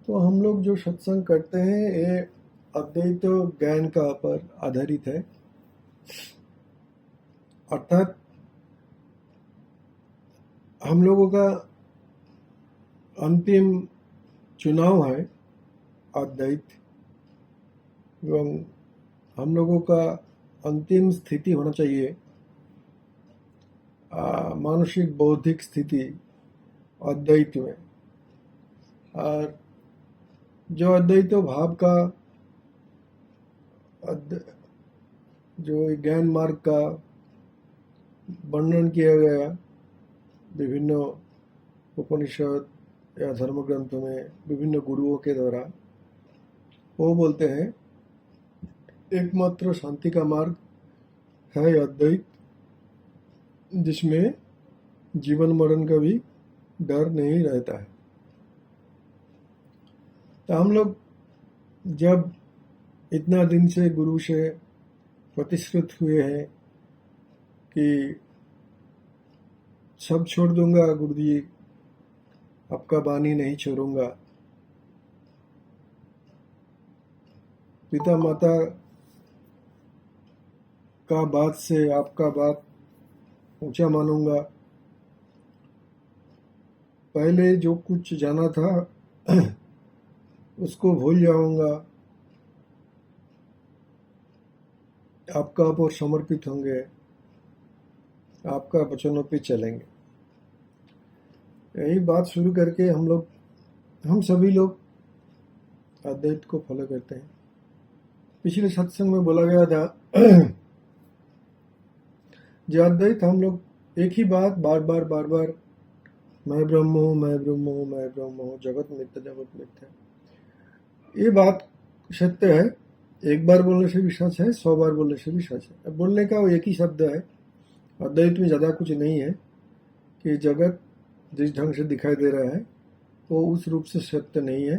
तो हम लोग जो सत्संग करते हैं ये अद्वैत ज्ञान का पर आधारित है। अर्थात हम लोगों का अंतिम चुनाव है अद्वैत, एवं हम लोगों का अंतिम स्थिति होना चाहिए मानसिक बौद्धिक स्थिति अद्वैत में। और जो अद्वैत भाव का जो ज्ञान मार्ग का वर्णन किया गया विभिन्न उपनिषद या धर्म ग्रंथों में विभिन्न गुरुओं के द्वारा, वो बोलते हैं एकमात्र शांति का मार्ग है अद्वैत, जिसमें जीवन मरण का भी डर नहीं रहता है। तो हम लोग जब इतना दिन से गुरु से प्रतिश्रुत हुए हैं कि सब छोड़ दूंगा गुरु जी, आपका बानी नहीं छोड़ूंगा, पिता माता का बात से आपका बात ऊंचा मानूंगा, पहले जो कुछ जाना था उसको भूल जाऊंगा, आपका ओर समर्पित होंगे, आपका वचनों पे चलेंगे। यही बात शुरू करके हम सभी लोग अद्वैत को फॉलो करते हैं। पिछले सत्संग में बोला गया था जो अद्वैत हम लोग एक ही बात बार बार मैं ब्रह्म हूँ, मैं ब्रह्म हूँ, मैं ब्रह्म हूँ, जगत मिथ्या, जगत मिथ्या। ये बात सत्य है, एक बार बोलने से भी सच है, 100 बार बोलने से भी सच है। बोलने का वो एक ही शब्द है, अद्वैत में ज़्यादा कुछ नहीं है कि जगत जिस ढंग से दिखाई दे रहा है वो उस रूप से सत्य नहीं है।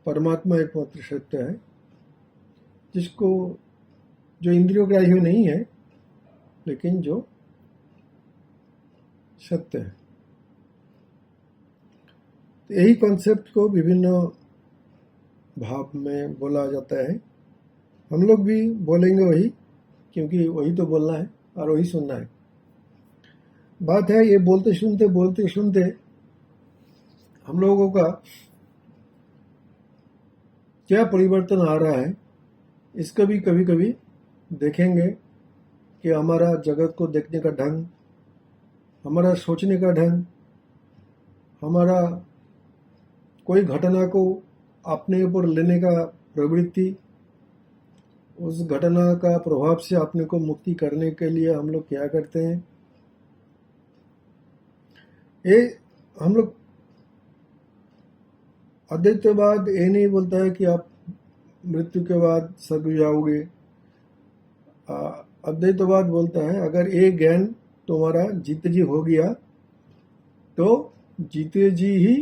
परमात्मा एकमात्र सत्य है, जिसको जो इंद्रियोग्राह्य नहीं है, लेकिन जो सत्य है। यही कॉन्सेप्ट को विभिन्न भाव में बोला जाता है। हम लोग भी बोलेंगे वही, क्योंकि वही तो बोलना है और वही सुनना है। बात है ये बोलते सुनते हम लोगों का क्या परिवर्तन आ रहा है, इसका भी कभी कभी देखेंगे कि हमारा जगत को देखने का ढंग, हमारा सोचने का ढंग, हमारा कोई घटना को अपने ऊपर लेने का प्रवृत्ति, उस घटना का प्रभाव से अपने को मुक्ति करने के लिए हम लोग क्या करते हैं। ये हम लोग अद्वैतवाद ये नहीं बोलता है कि आप मृत्यु के बाद स्वर्ग जाओगे। अद्वैतवाद बोलता है अगर ये ज्ञान तुम्हारा जीते जी हो गया तो जीते जी ही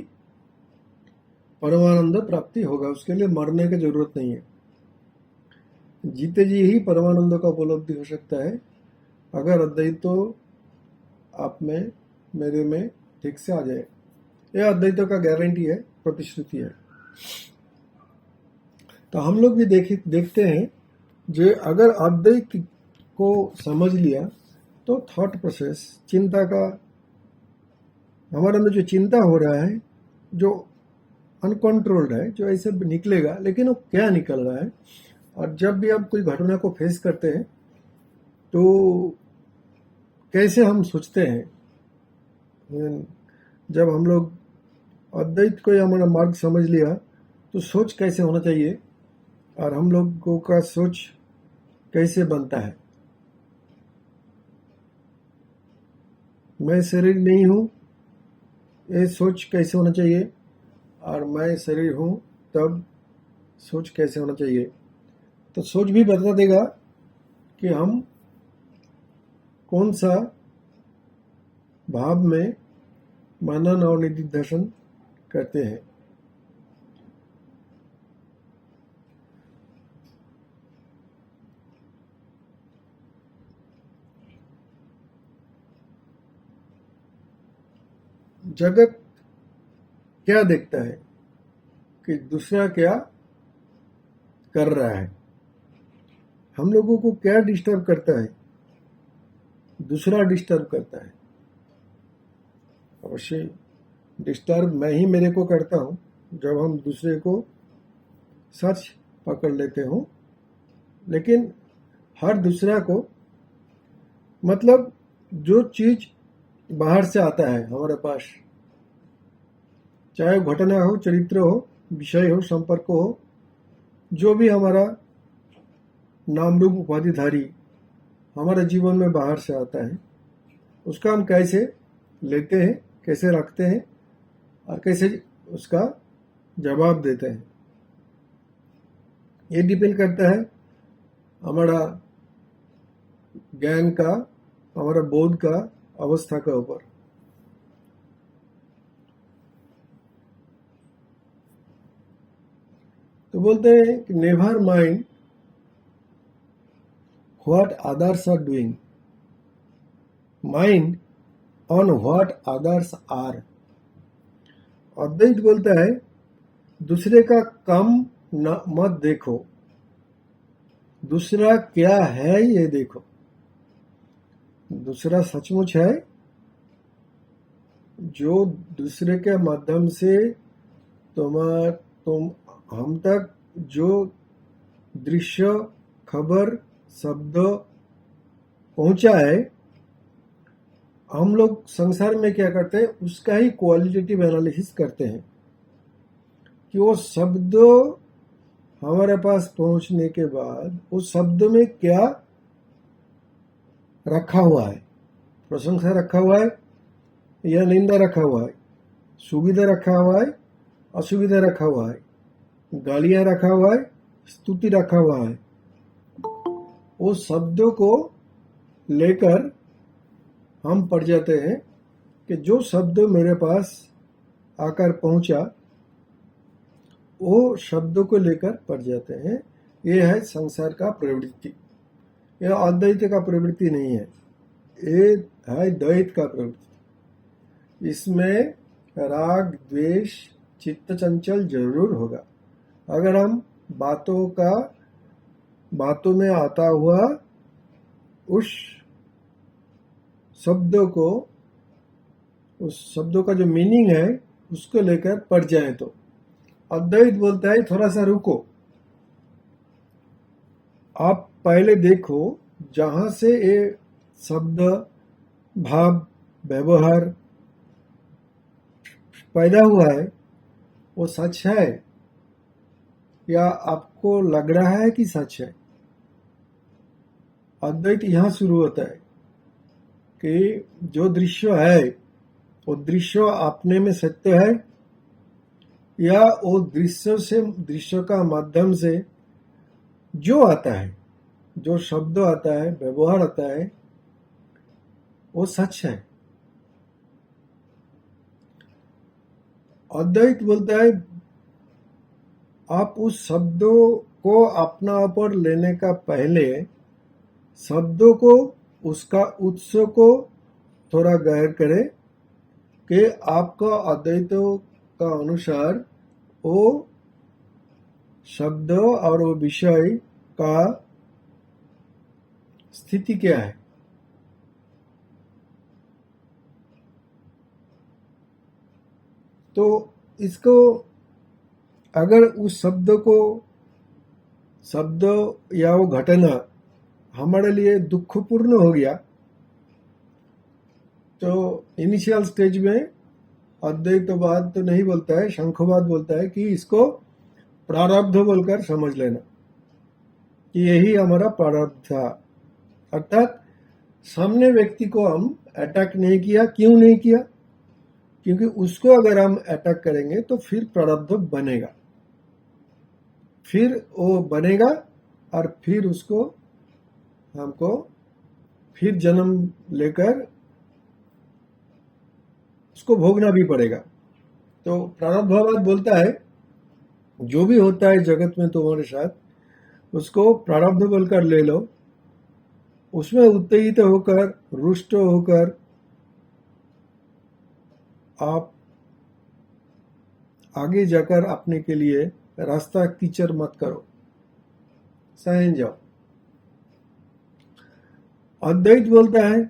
परमानंद प्राप्ति होगा, उसके लिए मरने की जरूरत नहीं है। जीते जी ही परमानंद का उपलब्धि हो सकता है अगर अद्वैत तो आप में मेरे में ठीक से आ जाए। यह अद्वैत का गारंटी है, प्रतिश्रुति है। तो हम लोग भी देखते हैं जो अगर अद्वैत को समझ लिया तो थॉट प्रोसेस, चिंता का, हमारे अंदर जो चिंता हो रहा है, जो अनकंट्रोल्ड है, जो ऐसे निकलेगा, लेकिन वो क्या निकल रहा है। और जब भी आप कोई घटना को फेस करते हैं तो कैसे हम सोचते हैं, जब हम लोग अद्वैत को हमारा मार्ग समझ लिया तो सोच कैसे होना चाहिए और हम लोगों का सोच कैसे बनता है। मैं शरीर नहीं हूँ, ये सोच कैसे होना चाहिए, और मैं शरीर हूँ तब सोच कैसे होना चाहिए। तो सोच भी बता देगा कि हम कौन सा भाव में मनन और निधिध्यासन करते हैं। जगत क्या देखता है, कि दूसरा क्या कर रहा है। हम लोगों को क्या डिस्टर्ब करता है? दूसरा डिस्टर्ब करता है। अवश्य डिस्टर्ब मैं ही मेरे को करता हूँ जब हम दूसरे को सच पकड़ लेते हो, लेकिन हर दूसरा को मतलब जो चीज बाहर से आता है हमारे पास, चाहे वो घटना हो, चरित्र हो, विषय हो, संपर्क हो, जो भी हमारा नाम रूप उपाधिधारी हमारे जीवन में बाहर से आता है, उसका हम कैसे लेते हैं, कैसे रखते हैं और कैसे उसका जवाब देते हैं, ये डिपेंड करता है हमारा ज्ञान का, हमारा बोध का अवस्था के ऊपर। तो बोलते हैं कि never mind what others are doing, mind on what others are. Advait बोलता है दूसरे का कम मत देखो, दूसरा क्या है ये देखो। दूसरा सचमुच है, जो दूसरे के माध्यम से तुम हम तक जो दृश्य, खबर, शब्द पहुंचा है, हम लोग संसार में क्या करते हैं, उसका ही क्वालिटेटिव एनालिसिस करते हैं कि वो शब्द हमारे पास पहुंचने के बाद उस शब्द में क्या रखा हुआ है। प्रशंसा रखा हुआ है या निंदा रखा हुआ है, सुविधा रखा हुआ है, असुविधा रखा हुआ है, गालियां रखा हुआ है, स्तुति रखा हुआ है। उस शब्दों को लेकर हम पढ़ जाते हैं कि जो शब्द मेरे पास आकर पहुंचा, वो शब्दों को लेकर पढ़ जाते हैं। ये है संसार का प्रवृत्ति। यह अद्वैत का प्रवृत्ति नहीं है, ये है द्वैत का प्रवृत्ति। इसमें राग, द्वेष, चित्त चंचल जरूर होगा। अगर हम बातों में आता हुआ उस शब्दों को, उस शब्दों का जो मीनिंग है उसको लेकर पढ़ जाए तो अद्वैत बोलता है थोड़ा सा रुको, आप पहले देखो जहां से ये शब्द, भाव, व्यवहार पैदा हुआ है वो सच है या आपको लग रहा है कि सच है। अद्वैत यहां शुरू होता है कि जो दृश्य है वो दृश्य अपने में सत्य है या वो दृश्य का माध्यम से जो आता है, जो शब्द आता है, व्यवहार आता है, वो सच है। अद्वैत बोलता है आप उस शब्दों को अपना ऊपर लेने का पहले शब्दों को, उसका उत्स को थोड़ा गहर करें कि आपका अद्वैत का अनुसार वो शब्द और वो विषय का स्थिति क्या है। तो इसको अगर उस शब्द या वो घटना हमारे लिए दुखपूर्ण हो गया तो इनिशियल स्टेज में अद्वैतवाद तो नहीं बोलता है, शंखवाद बोलता है कि इसको प्रारब्ध बोलकर समझ लेना कि यही हमारा प्रारब्ध था। अर्थात सामने व्यक्ति को हम अटैक नहीं किया। क्यों नहीं किया? क्योंकि उसको अगर हम अटैक करेंगे तो फिर प्रारब्ध बनेगा, फिर वो बनेगा और फिर उसको हमको फिर जन्म लेकर उसको भोगना भी पड़ेगा। तो प्रारब्धवाद बोलता है जो भी होता है जगत में तुम्हारे साथ उसको प्रारब्ध बोलकर ले लो, उसमें उत्तेजित होकर, रुष्ट होकर आप आगे जाकर अपने के लिए रास्ता कीचड़ मत करो, सहन जाओ। अद्वैत बोलता है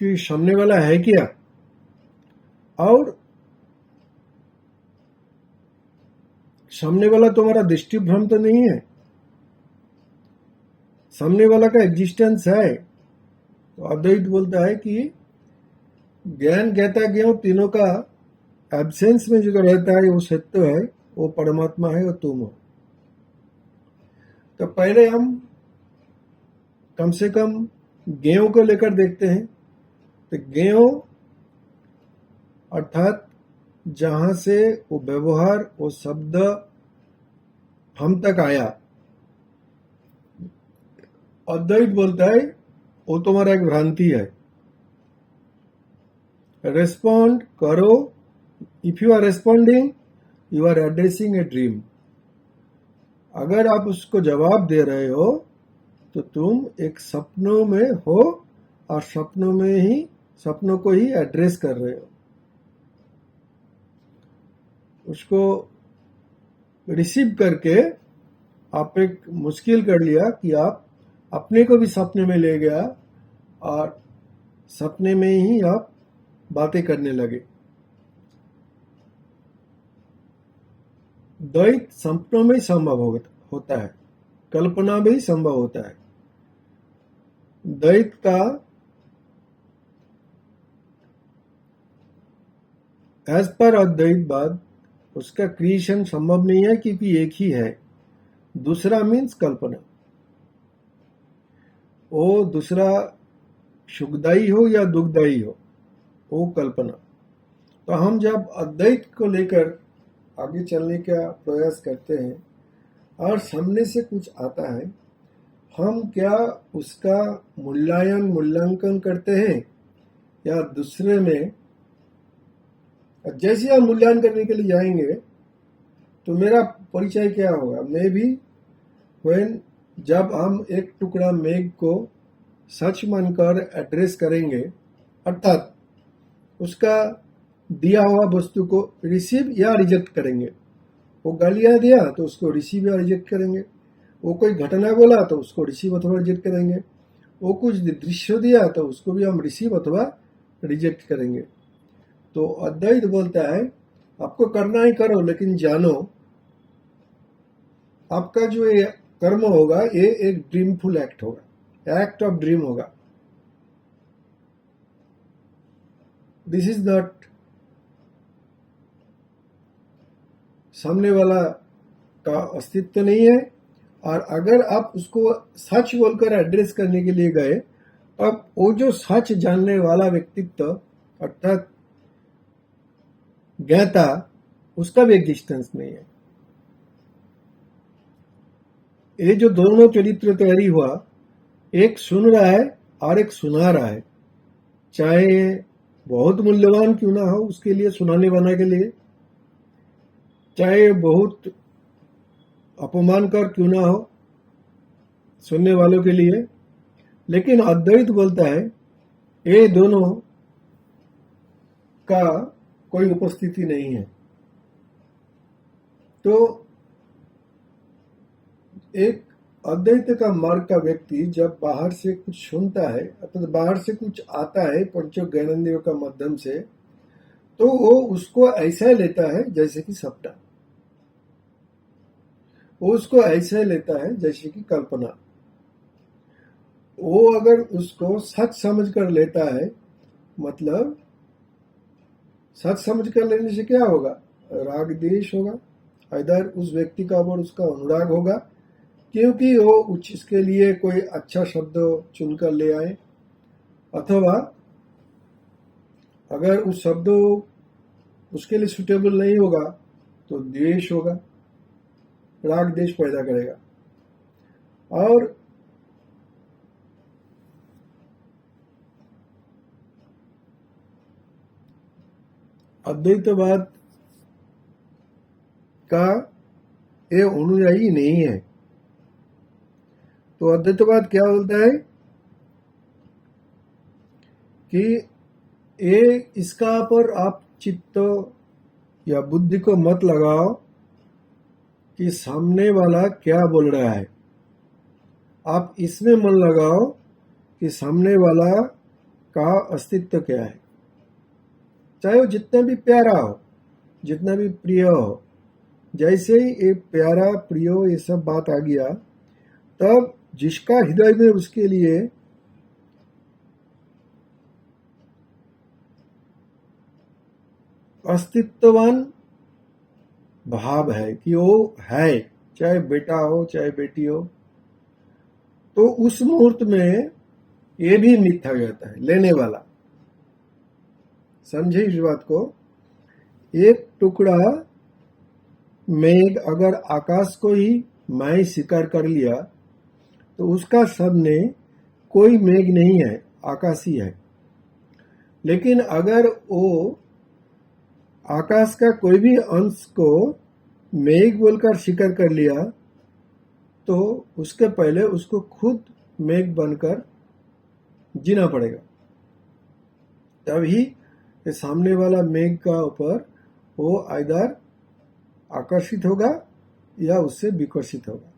कि सामने वाला है क्या, और सामने वाला तुम्हारा दृष्टि भ्रम तो नहीं है, सामने वाला का एग्जिस्टेंस है। तो अद्वैत बोलता है कि ज्ञान ज्ञाता ज्ञान तीनों का एब्सेंस में जो रहता है वो सत्य है, वो परमात्मा है, वो तुम हो। तो पहले हम कम से कम ज्ञेयों को लेकर देखते हैं। तो ज्ञेयों अर्थात जहां से वो व्यवहार, वो शब्द हम तक आया, अद्वैत बोलता है वो तुम्हारा एक भ्रांति है। रेस्पॉन्ड करो, if you are responding you are addressing a dream. अगर आप उसको जवाब दे रहे हो तो तुम एक सपनों में हो और सपनों को ही एड्रेस कर रहे हो। उसको रिसीव करके आप एक मुश्किल कर लिया कि आप अपने को भी सपने में ले गया और सपने में ही आप बातें करने लगे। द्वैत सपनों में ही संभव होता है, कल्पना में ही संभव होता है। द्वैत का एज पर अद्वैतवाद उसका क्रिएशन संभव नहीं है, क्योंकि एक ही है। दूसरा मीन्स कल्पना। वो दूसरा सुखदायी हो या दुखदायी हो, वो कल्पना। तो हम जब अद्वैत को लेकर आगे चलने का प्रयास करते हैं और सामने से कुछ आता है, हम क्या उसका मूल्यांकन करते हैं या दूसरे में? जैसे हम मूल्यांकन करने के लिए जाएंगे तो मेरा परिचय क्या होगा? मैं भी जब हम एक टुकड़ा मेघ को सच मानकर एड्रेस करेंगे, अर्थात उसका दिया हुआ वस्तु को रिसीव या रिजेक्ट करेंगे। वो गालियां दिया तो उसको रिसीव या रिजेक्ट करेंगे, वो कोई घटना बोला तो उसको रिसीव अथवा रिजेक्ट करेंगे, वो कुछ दृश्य दिया तो उसको भी हम रिसीव अथवा रिजेक्ट करेंगे। तो अद्वैत बोलता है आपको करना ही करो, लेकिन जानो आपका जो ये कर्म होगा ये एक ड्रीमफुल एक्ट होगा, एक्ट ऑफ ड्रीम होगा। दिस इज नॉट सामने वाला का अस्तित्व नहीं है। और अगर आप उसको सच बोलकर एड्रेस करने के लिए गए, अब वो जो सच जानने वाला व्यक्तित्व अर्थात ज्ञाता, उसका भी एग्जिस्टेंस नहीं है। ये जो दोनों चरित्र तैयारी हुआ, एक सुन रहा है और एक सुना रहा है, चाहे बहुत मूल्यवान क्यों ना हो उसके लिए, सुनाने वाला के लिए, चाहे बहुत अपमान कर क्यों ना हो सुनने वालों के लिए। लेकिन अद्वैत बोलता है ये दोनों का कोई उपस्थिति नहीं है। तो एक अद्वैत का मार्ग का व्यक्ति जब बाहर से कुछ सुनता है, अर्थात बाहर से कुछ आता है पंचो ज्ञानेंद्रियों का माध्यम से, तो वो उसको ऐसा लेता है जैसे कि सपना, वो उसको ऐसा लेता है जैसे कि कल्पना। वो अगर उसको सच समझ कर लेता है, मतलब सच समझ कर लेने से क्या होगा? राग द्वेष होगा, इधर उस व्यक्ति का और उसका अनुराग होगा, क्योंकि वो उसके लिए कोई अच्छा शब्द चुनकर ले आए, अथवा अगर उस शब्द उसके लिए सुटेबल नहीं होगा तो द्वेष होगा, राग द्वेष पैदा करेगा। और अद्वैतवाद का ये अनुयायी नहीं है। तो अद्वैतवाद क्या बोलता है कि ये इसका पर आप चित्त या बुद्धि को मत लगाओ कि सामने वाला क्या बोल रहा है। आप इसमें मन लगाओ कि सामने वाला का अस्तित्व क्या है, चाहे वो जितना भी प्यारा हो, जितना भी प्रिय हो। जैसे ही ये प्यारा प्रिय ये सब बात आ गया, तब जिसका हृदय में उसके लिए अस्तित्ववान भाव है कि वो है, चाहे बेटा हो चाहे बेटी हो, तो उस मुहूर्त में ये भी मिथ्या हो जाता है, लेने वाला। समझे इस बात को। एक टुकड़ा मेघ अगर आकाश को ही मैं स्वीकार कर लिया, तो उसका सामने कोई मेघ नहीं है, आकाश ही है। लेकिन अगर वो आकाश का कोई भी अंश को मेघ बोलकर स्वीकार कर लिया, तो उसके पहले उसको खुद मेघ बनकर जीना पड़ेगा, तभी ये सामने वाला मेघ का ऊपर वो आइदर आकर्षित होगा या उससे विकर्षित होगा।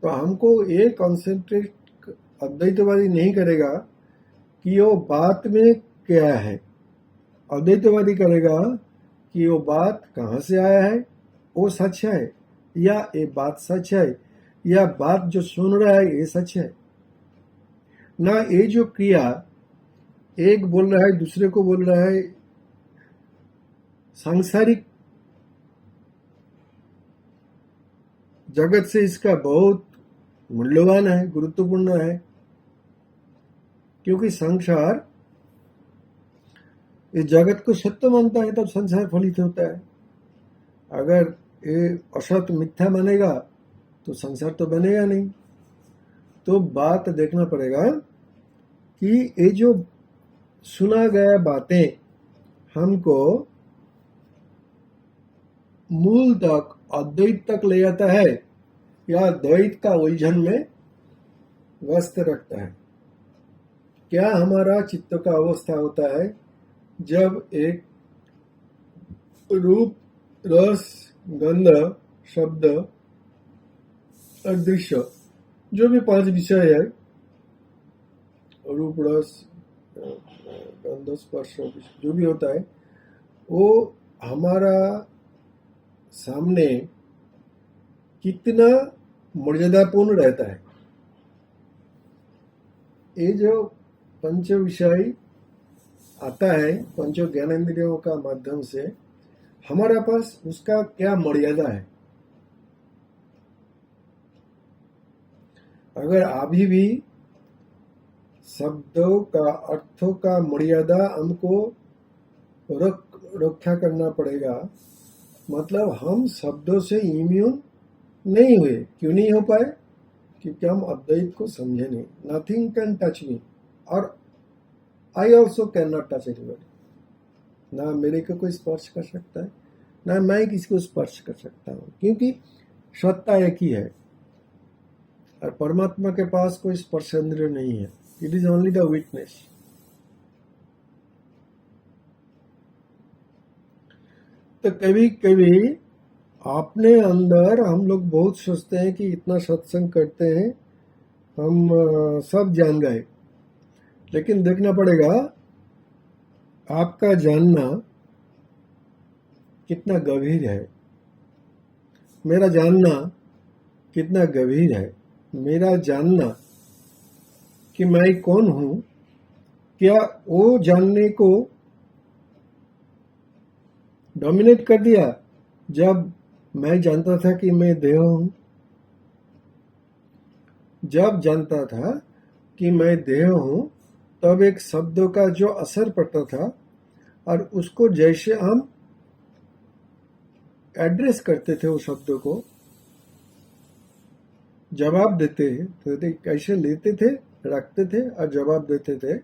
तो हमको ये कॉन्सेंट्रेट अद्वैतवादी नहीं करेगा कि वो बात में क्या है। अद्वैतवादी करेगा कि वो बात कहाँ से आया है, वो सच है या ये बात सच है, या बात जो सुन रहा है ये सच है। ना ये जो क्रिया एक बोल रहा है दूसरे को बोल रहा है, सांसारिक जगत से इसका बहुत मूल्यवान है, गुरुत्वपूर्ण है। क्योंकि संसार इस जगत को सत्य मानता है, तब संसार फलित होता है। अगर ये असत मिथ्या मानेगा तो संसार तो बनेगा नहीं। तो बात देखना पड़ेगा कि ये जो सुना गया बातें हमको मूल तक, अद्वैत तक ले जाता है या द्वैत का उलझन में व्यस्त रखता है। क्या हमारा चित्त का अवस्था होता है जब एक रूप, रस, गंध, शब्द और दृश्य, जो भी 5 विषय है, रूप, रस, गंध, स्पर्श, जो भी होता है, वो हमारा सामने कितना मर्यादापूर्ण रहता है। ये जो पंच विषय आता है पंचो ज्ञानेंद्रियों का माध्यम से, हमारा पास उसका क्या मर्यादा है। अगर अभी भी शब्दों का, अर्थों का मर्यादा हमको रक्षा करना पड़ेगा। मतलब हम शब्दों से इम्यून नहीं हुए। क्यों नहीं हो पाए? क्योंकि हम अद्वैत को समझे नहीं। नथिंग कैन टच मी और I also can not touch anybody. ना मेरे को कोई स्पर्श कर सकता है, ना मैं किसी को स्पर्श कर सकता हूँ, क्योंकि सत्ता एक ही है और परमात्मा के पास कोई स्पर्शेंद्रिय नहीं है। It is only the witness. तो कभी कभी अपने अंदर हम लोग बहुत सोचते हैं कि इतना सत्संग करते हैं, हम सब जान गए। लेकिन देखना पड़ेगा आपका जानना कितना गंभीर है, मेरा जानना कितना गंभीर है। मेरा जानना कि मैं कौन हूं, क्या वो जानने को डोमिनेट कर दिया जब मैं जानता था कि मैं देह हूं। जब जानता था कि मैं देह हूं, तब एक शब्दों का जो असर पड़ता था और उसको जैसे हम एड्रेस करते थे, उस शब्दों को जवाब देते थे, कैसे लेते थे, रखते थे और जवाब देते थे,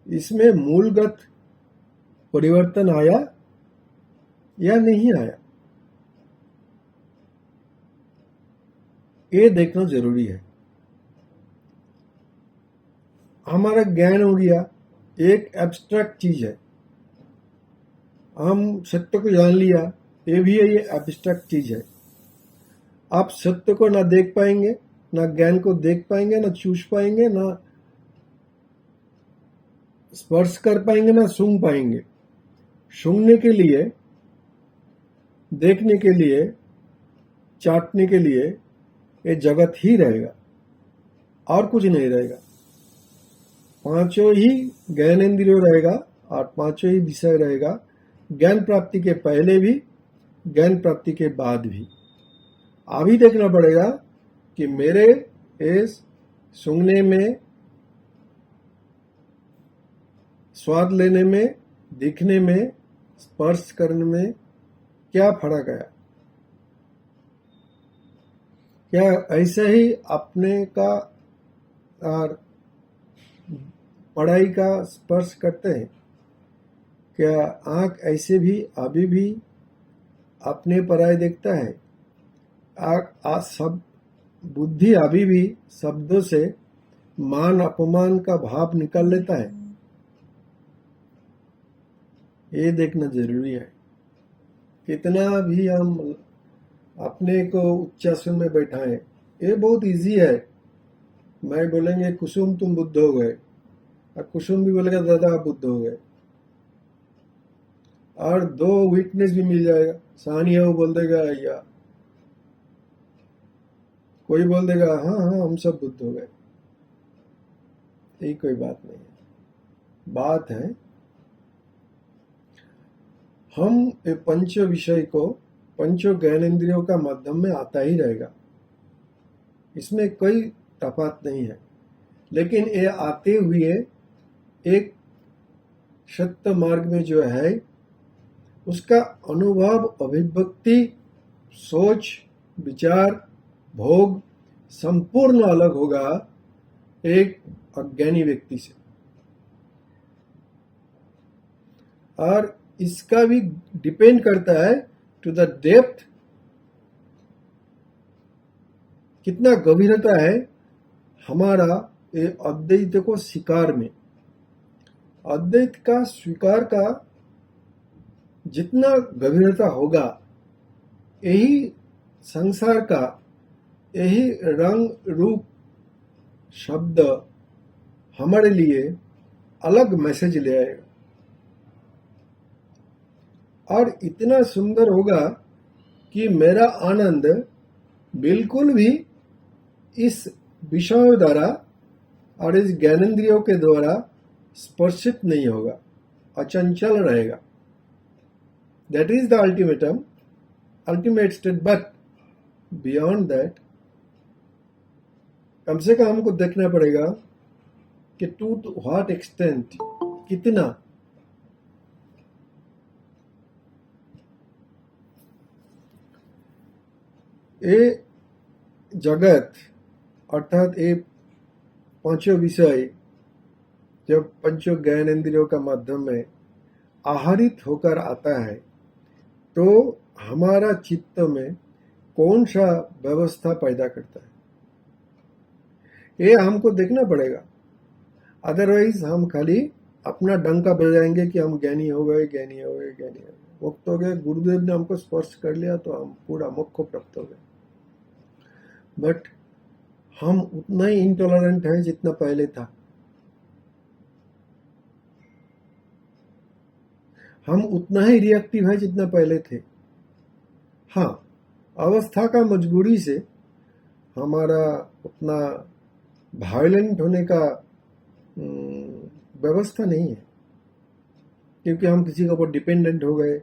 इसमें मूलगत परिवर्तन आया या नहीं आया, ये देखना जरूरी है। हमारा ज्ञान हो गया एक एब्स्ट्रैक्ट चीज है, हम सत्य को जान लिया, ये एब्स्ट्रैक्ट चीज है। आप सत्य को ना देख पाएंगे, ना ज्ञान को देख पाएंगे, ना छू पाएंगे, ना स्पर्श कर पाएंगे, ना सूंघ पाएंगे। सूंघने के लिए, देखने के लिए, चाटने के लिए ये जगत ही रहेगा और कुछ नहीं रहेगा। पांचों ही ज्ञानेंद्रियों रहेगा और पांचों ही विषय रहेगा, ज्ञान प्राप्ति के पहले भी, ज्ञान प्राप्ति के बाद भी। अभी देखना पड़ेगा कि मेरे इस सूंघने में, स्वाद लेने में, दिखने में, स्पर्श करने में क्या फर्क है। क्या ऐसे ही अपने का और पढ़ाई का स्पर्श करते हैं? क्या आंख ऐसे भी अभी भी अपने पराये देखता है? सब बुद्धि अभी भी शब्दों से मान अपमान का भाव निकाल लेता है? ये देखना जरूरी है। कितना भी हम अपने को उच्चासन में बैठाएं, ये बहुत इजी है। मैं बोलेंगे कुसुम तुम बुद्ध हो गए, और कुसुम भी बोलेगा दादा आप बुद्ध हो गए, और दो विटनेस भी मिल जाएगा। सानिया वो बोल देगा या कोई बोल देगा हाँ हाँ हम सब बुद्ध हो गए। यही कोई बात नहीं है। बात है हम ये पंच विषय को पंचों ज्ञानेंद्रियों का माध्यम में आता ही रहेगा, इसमें कोई तफात नहीं है। लेकिन ये आते हुए एक सत्य मार्ग में जो है उसका अनुभव, अभिव्यक्ति, सोच, विचार, भोग संपूर्ण अलग होगा एक अज्ञानी व्यक्ति से। और इसका भी डिपेंड करता है टू द डेप्थ, कितना गंभीरता है हमारा ये अद्वैत को स्वीकार में। अद्वैत का स्वीकार का जितना गंभीरता होगा, यही संसार का, यही रंग रूप शब्द हमारे लिए अलग मैसेज ले आएगा। और इतना सुंदर होगा कि मेरा आनंद बिल्कुल भी इस विषयों द्वारा और इस ज्ञानेंद्रियों के द्वारा स्पर्शित नहीं होगा, अचंचल रहेगा। That is the ultimate state. But beyond that come से कम हमको देखना पड़ेगा कि टू व्हाट एक्सटेंट, कितना ये जगत अर्थात ये पांचों विषय जब पंचों ज्ञानेंद्रियों का माध्यम में आहरित होकर आता है तो हमारा चित्त में कौन सा व्यवस्था पैदा करता है, ये हमको देखना पड़ेगा। अदरवाइज हम खाली अपना डंका बजाएंगे कि हम ज्ञानी हो गए, ज्ञानी हो गए, ज्ञानी हो गए, मुक्त हो गए, गुरुदेव ने हमको स्पर्श कर लिया तो हम पूरा मोक्ष को प्राप्त हो गए। बट हम उतना ही इंटॉलरेंट है जितना पहले था। हम उतना ही रिएक्टिव है जितना पहले थे। हाँ, अवस्था का मजबूरी से हमारा उतना वायलेंट होने का व्यवस्था नहीं है, क्योंकि हम किसी के ऊपर डिपेंडेंट हो गए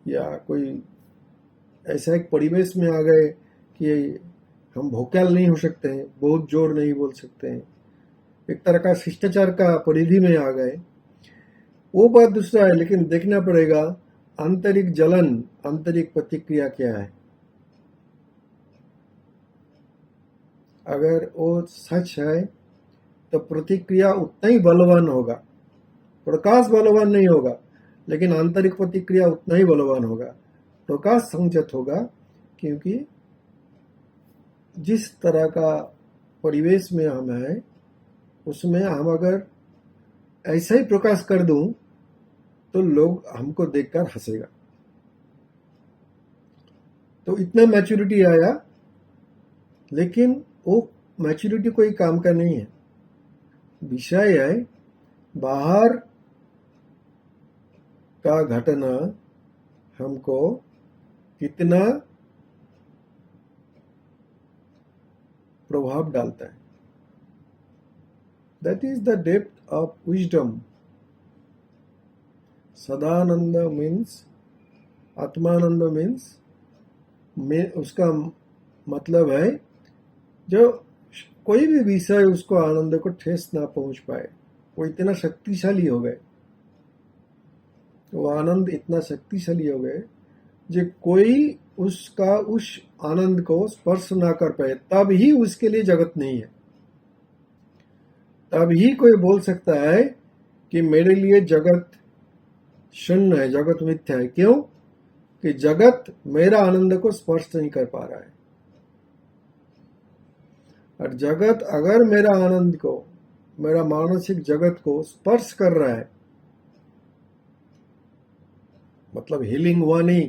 या कोई ऐसा एक परिवेश में आ गए कि हम भोकाल नहीं हो सकते हैं, बहुत जोर नहीं बोल सकते हैं, एक तरह का शिष्टाचार का परिधि में आ गए। वो बात दूसरा है, लेकिन देखना पड़ेगा आंतरिक जलन, आंतरिक प्रतिक्रिया क्या है। अगर वो सच है तो प्रतिक्रिया उतना ही बलवान होगा। प्रकाश बलवान नहीं होगा, लेकिन आंतरिक प्रतिक्रिया उतना ही बलवान होगा। प्रकाश संयत होगा, क्योंकि जिस तरह का परिवेश में हम हैं उसमें हम अगर ऐसा ही प्रकाश कर दूं तो लोग हमको देखकर हंसेगा। तो इतना मैच्योरिटी आया, लेकिन वो मैच्योरिटी कोई काम का नहीं है। विषय है बाहर का घटना हमको कितना प्रभाव डालता है। That is the depth of wisdom. सदानंद मीन्स, आत्मानंद मीन्स, में उसका मतलब है जो कोई भी विषय उसको आनंद को ठेस ना पहुंच पाए, वो इतना शक्तिशाली हो गए, वो आनंद इतना शक्तिशाली हो गए जो कोई उसका उस आनंद को स्पर्श ना कर पाए, तब ही उसके लिए जगत नहीं है। तब ही कोई बोल सकता है कि मेरे लिए जगत शून्य है, जगत मिथ्या है। क्यों? कि जगत मेरा आनंद को स्पर्श नहीं कर पा रहा है। और जगत अगर मेरा आनंद को, मेरा मानसिक जगत को स्पर्श कर रहा है, मतलब हीलिंग हुआ नहीं,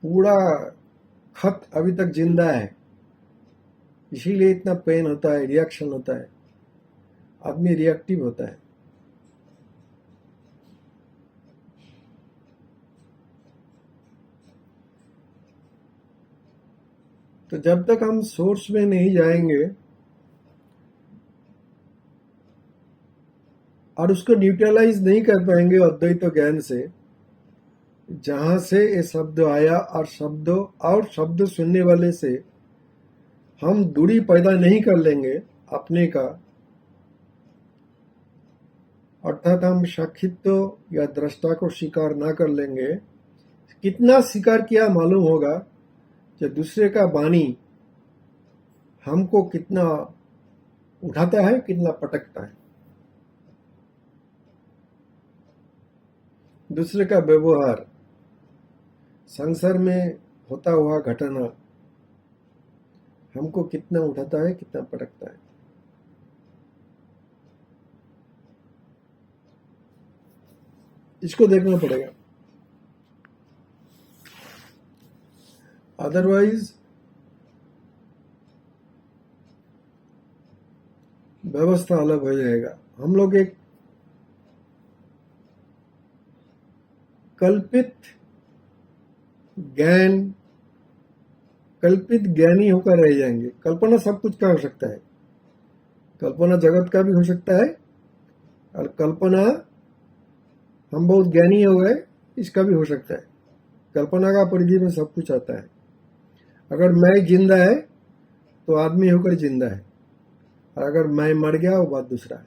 पूरा खत अभी तक जिंदा है, इसीलिए इतना पेन होता है, रिएक्शन होता है, आदमी रिएक्टिव होता है। तो जब तक हम सोर्स में नहीं जाएंगे और उसको न्यूट्रलाइज नहीं कर पाएंगे अद्वैत ज्ञान से, जहां से ये शब्द आया और शब्द सुनने वाले से हम दूरी पैदा नहीं कर लेंगे अपने का, अर्थात हम साक्षित्व या दृष्टा को स्वीकार ना कर लेंगे। कितना स्वीकार किया मालूम होगा कि दूसरे का वाणी हमको कितना उठाता है, कितना पटकता है। दूसरे का व्यवहार, संसार में होता हुआ घटना हमको कितना उठाता है, कितना पटकता है। इसको देखना पड़ेगा, अदरवाइज व्यवस्था अलग हो जाएगा। हम लोग एक कल्पित ज्ञानी होकर रह जाएंगे। कल्पना सब कुछ का हो सकता है, कल्पना जगत का भी हो सकता है, और कल्पना हम बहुत ज्ञानी हो गए इसका भी हो सकता है। कल्पना का परिधि में सब कुछ आता है। अगर मैं जिंदा है तो आदमी होकर जिंदा है, और अगर मैं मर गया वो बात दूसरा है।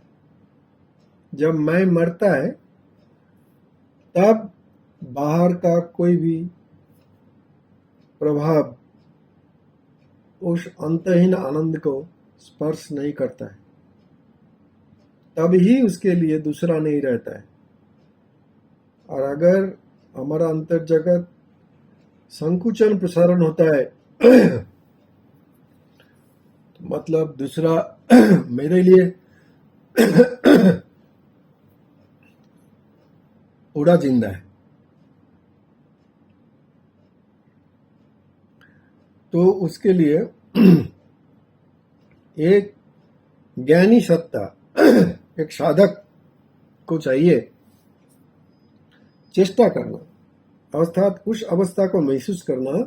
जब मैं मरता है तब बाहर का कोई भी प्रभाव उस अंतहीन आनंद को स्पर्श नहीं करता है, तब ही उसके लिए दूसरा नहीं रहता है। और अगर हमारा अंतर जगत संकुचन प्रसारण होता है तो मतलब दूसरा मेरे लिए पूरा जिंदा है, तो उसके लिए एक ज्ञानी सत्ता, एक साधक को चाहिए चेष्टा करना, अर्थात उस अवस्था को महसूस करना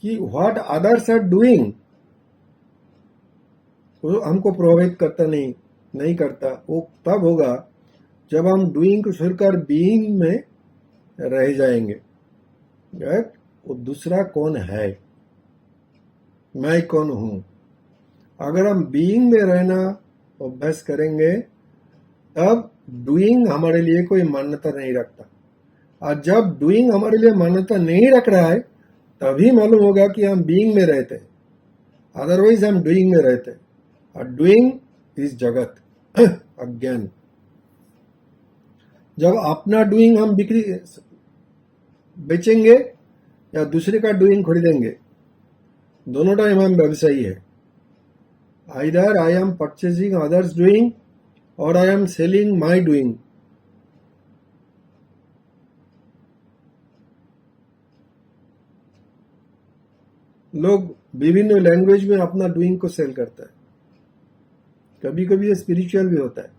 कि व्हाट अदर्स आर डूइंग वो हमको प्रभावित करता नहीं करता। वो तब होगा जब हम डूइंग को छोड़कर बीइंग में रह जाएंगे। वो दूसरा कौन है, मैं कौन हूं। अगर हम बीइंग में रहना अभ्यास करेंगे तब डूइंग हमारे लिए कोई मान्यता नहीं रखता, और जब डूइंग हमारे लिए मान्यता नहीं रख रहा है तभी मालूम होगा कि हम बीइंग में रहते हैं, अदरवाइज हम डूइंग में रहते हैं। और डूइंग इज जगत, अज्ञान। जब अपना डूइंग हम बेचेंगे या दूसरे का डूइंग खरीदेंगे, दोनों टाइम हम व्यवसायी है। Either I am purchasing others doing और I am selling my doing. लोग विभिन्न लैंग्वेज में अपना डूइंग को सेल करता है। कभी कभी ये स्पिरिचुअल भी होता है।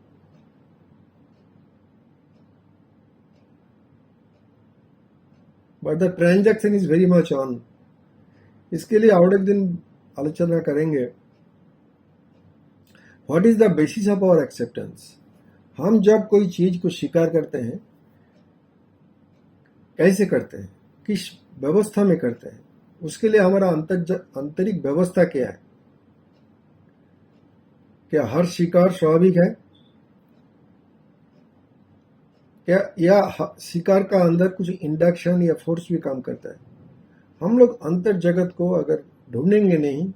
But the transaction is very much on. इसके लिए और एक दिन आलोचना करेंगे। What is the basis of our acceptance. हम जब कोई चीज को स्वीकार करते हैं, कैसे करते हैं, किस व्यवस्था में करते हैं, उसके लिए हमारा आंतरिक व्यवस्था क्या है। क्या हर स्वीकार स्वाभाविक है क्या, या स्वीकार का अंदर कुछ इंडक्शन या फोर्स भी काम करता है। हम लोग अंतर जगत को अगर ढूंढेंगे नहीं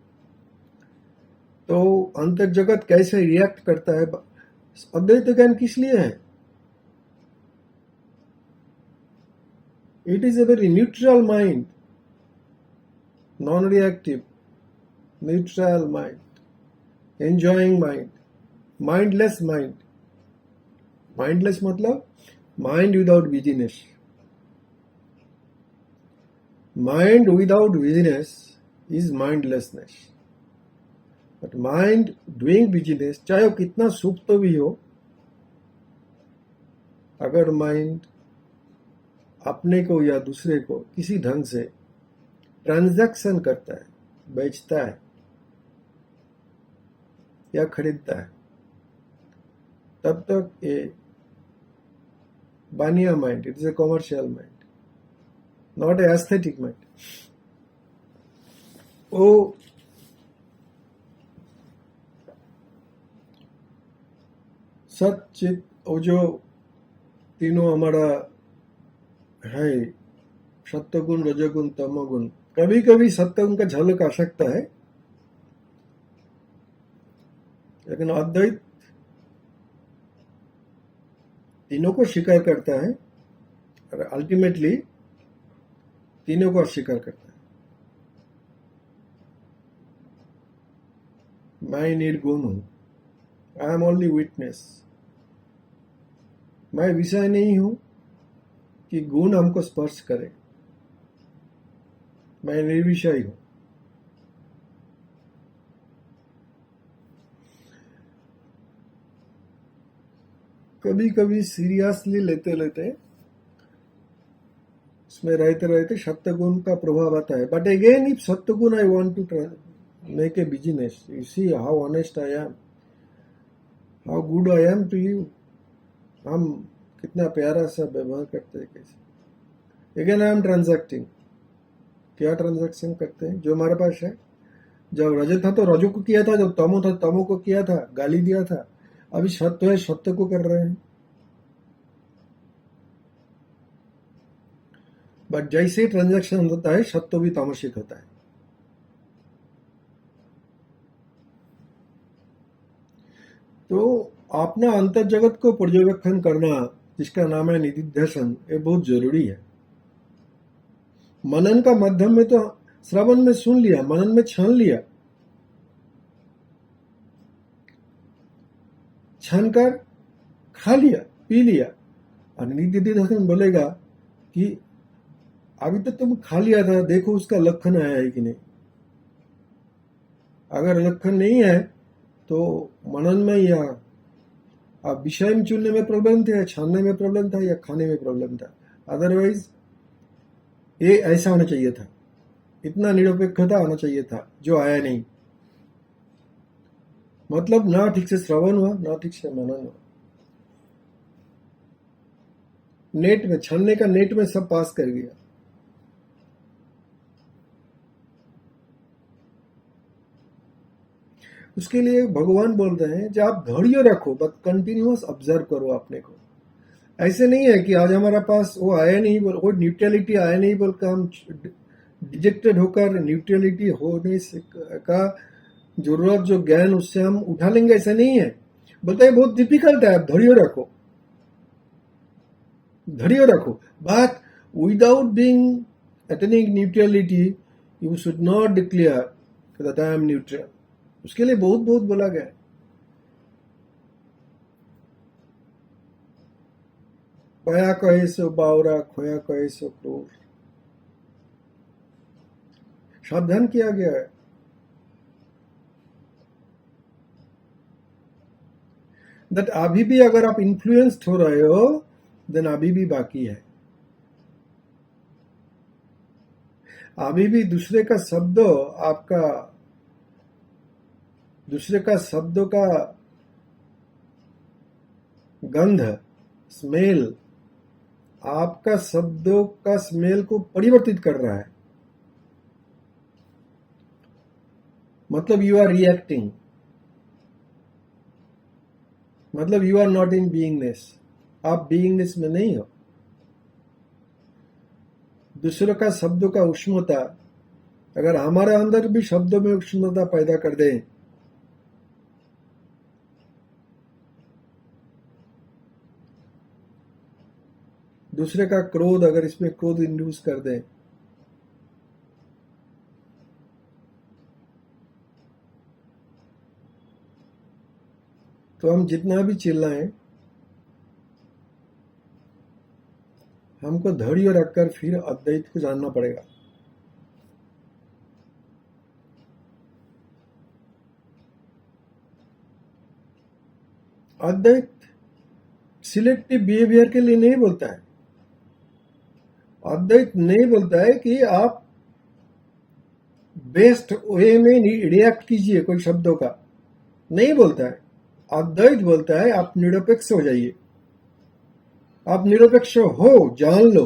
तो अंतर जगत कैसे रिएक्ट करता है। अद्वैत ज्ञान किस लिए है। It is a very neutral mind, non reactive, neutral mind, enjoying mind, mindless mind. Mindless मतलब mind without business. Mind without business is mindlessness. But mind doing business, चाहे वो कितना सुप्त तो भी हो, अगर माइंड अपने को या दूसरे को किसी ढंग से ट्रांजैक्शन करता है, बेचता है या खरीदता है, तब तक ये बानिया mind, it is a commercial mind, not a aesthetic mind. वो सचित, वो जो तीनों हमारा है, सत्वगुण, रजोगुण, तमोगुण, कभी कभी सत्वगुण का झलक आ सकता है, लेकिन अद्वैत तीनों को स्वीकार करता है और अल्टीमेटली तीनों को अस्वीकार करता है। मैं निर्गुण हूं, आई एम ओनली विटनेस। मैं विषय नहीं हूं कि गुण हमको स्पर्श करे, मैं निर्विषय हूं। कभी कभी सीरियसली लेते लेते, इसमें रहते रहते सत्वगुण का प्रभाव आता है। बट अगेन इफ सत्वगुण I want to make a business, you see how honest I am, how good I am to you. हम कितना प्यारा सा व्यवहार करते हैं कैसे। Again I am transacting. क्या ट्रांजैक्शन करते हैं? जो हमारे पास है। जब रजो था तो रजो को किया था, जब तमो था तमो को किया था, गाली दिया था। अभी सत्य है, सत्य को कर रहे हैं। बट जैसे ट्रांजैक्शन होता है, सत्य भी तामसिक होता है। तो अपना अंतर जगत को पर्यवेक्षण करना, जिसका नाम है निधिध्यासन, ये बहुत जरूरी है। मनन का माध्यम में तो श्रवण में सुन लिया, मनन में छान लिया, छान कर खा लिया, पी लिया। और निधिध्यासन बोलेगा कि अभी तक तुम खा लिया था, देखो उसका लक्षण आया है कि नहीं। अगर लक्षण नहीं है तो मनन में या आप विषय में चुनने में प्रॉब्लम था, या छानने में प्रॉब्लम था, या खाने में प्रॉब्लम था। अदरवाइज ये ऐसा होना चाहिए था, इतना निरपेक्षता होना चाहिए था, जो आया नहीं। मतलब ना ठीक से श्रवण हुआ, ना ठीक से मनन हुआ। नेट में छानने का, नेट में सब पास कर गया। उसके लिए भगवान बोल रहे हैं, जब आप धैर्य रखो, बस कंटिन्यूअस ऑब्जर्व करो अपने को। ऐसे नहीं है कि आज हमारा पास वो आया नहीं बोल, वो न्यूट्रलिटी आया नहीं बोल का हम डिजेक्टेड होकर न्यूट्रलिटी होने से का जरूरत जो ज्ञान उससे हम उठा लेंगे, ऐसा नहीं है। बोलते हैं बहुत डिफिकल्ट है, आप धैर्य रखो, धैर्य रखो। But without being attaining neutrality, you should not declare that I am neutral. उसके लिए बहुत बहुत बोला गया। पाया कहे सो बावरा, खोया कहे सो क्रूर। सावधान किया गया है। दैट अभी भी अगर आप इन्फ्लुएंस्ड हो रहे हो, देन अभी भी बाकी है। अभी भी दूसरे का शब्द आपका, दूसरे का शब्दों का गंध, स्मेल, आपका शब्दों का स्मेल को परिवर्तित कर रहा है। मतलब यू आर रिएक्टिंग, मतलब यू आर नॉट इन बीइंगनेस, आप बीइंगनेस में नहीं हो। दूसरों का शब्दों का उष्णता अगर हमारे अंदर भी शब्दों में उष्णता पैदा कर दे, दूसरे का क्रोध अगर इसमें क्रोध इंड्यूस कर दे, तो हम जितना भी चिल्लाएं, हमको धैर्य रखकर फिर अद्वैत को जानना पड़ेगा। अद्वैत सिलेक्टिव बिहेवियर के लिए नहीं बोलता है। अद्वैत नहीं बोलता है कि आप बेस्ट वे में रिएक्ट कीजिए कोई शब्दों का, नहीं बोलता है। अद्वैत बोलता है आप निरपेक्ष हो जाइए। आप निरपेक्ष हो, जान लो।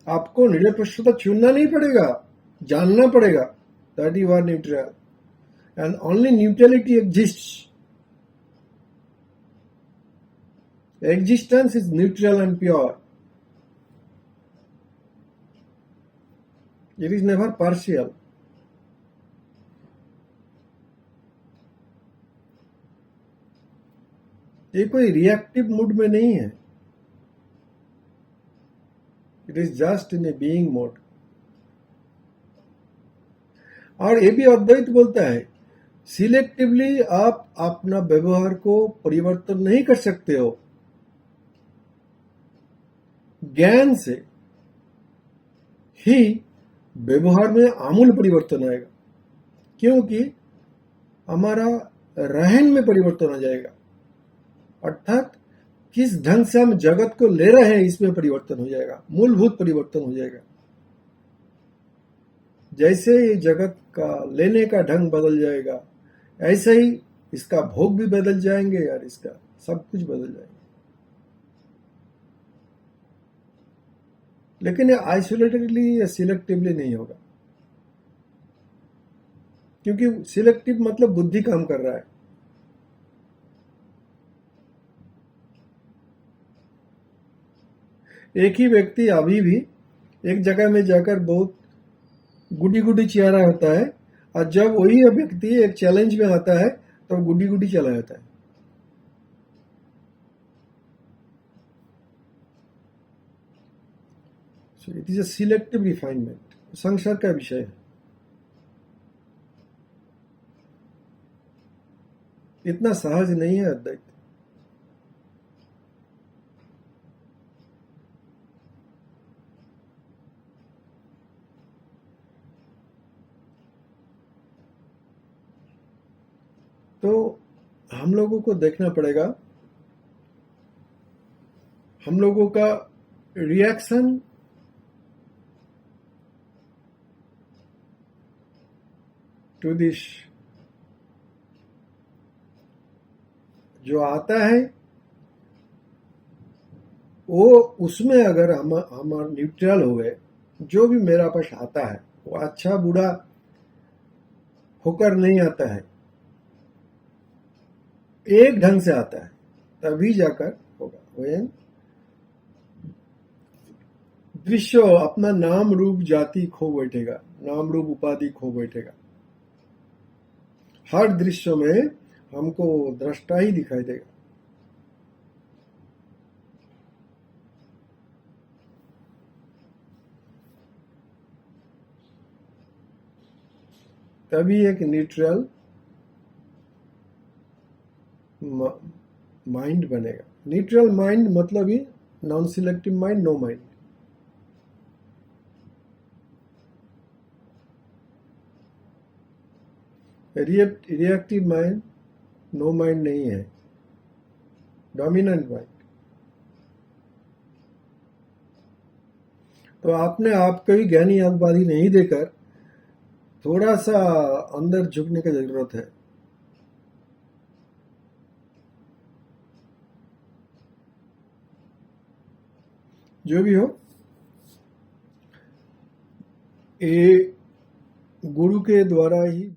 आपको निरपेक्षता चुनना नहीं पड़ेगा, जानना पड़ेगा that you are neutral and only neutrality exists. Existence is neutral and pure. It is never partial. ये कोई रिएक्टिव मूड में नहीं है। It is just in a being mode. और ये भी अद्वैत बोलता है सिलेक्टिवली आप अपना व्यवहार को परिवर्तन नहीं कर सकते हो। ज्ञान से ही व्यवहार में आमूल परिवर्तन आएगा, क्योंकि हमारा रहन में परिवर्तन आ जाएगा। अर्थात किस ढंग से हम जगत को ले रहे हैं इसमें परिवर्तन हो जाएगा, मूलभूत परिवर्तन हो जाएगा। जैसे ये जगत का लेने का ढंग बदल जाएगा, ऐसे ही इसका भोग भी बदल जाएंगे और इसका सब कुछ बदल जाएगा। लेकिन ये आइसोलेटेडली या सिलेक्टिवली नहीं होगा, क्योंकि सिलेक्टिव मतलब बुद्धि काम कर रहा है। एक ही व्यक्ति अभी भी एक जगह में जाकर बहुत गुडी गुडी चेहरा होता है, और जब वही व्यक्ति एक चैलेंज में आता है तो गुडी गुडी चला जाता है। So it is a selective refinement. संसार का विषय है। इतना सहज नहीं है अद्वैत। तो हम लोगों को देखना पड़ेगा, हम लोगों का रिएक्शन टू दिस जो आता है, वो उसमें अगर हम न्यूट्रल हो गए, जो भी मेरा पास आता है वो अच्छा बुरा होकर नहीं आता है, एक ढंग से आता है, तभी जाकर होगा। when दृश्य अपना नाम रूप जाति खो बैठेगा, नाम रूप उपाधि खो बैठेगा। हर दृश्य में हमको दृष्टा ही दिखाई देगा। तभी एक न्यूट्रल माइंड बनेगा। न्यूट्रल माइंड मतलब ही non selective mind, no mind. Reactive mind no mind नहीं है, डोमिनेंट माइंड। तो आपने आपको ही ज्ञानी उपाधि नहीं देकर थोड़ा सा अंदर झुकने की जरूरत है। जो भी हो, ये गुरु के द्वारा ही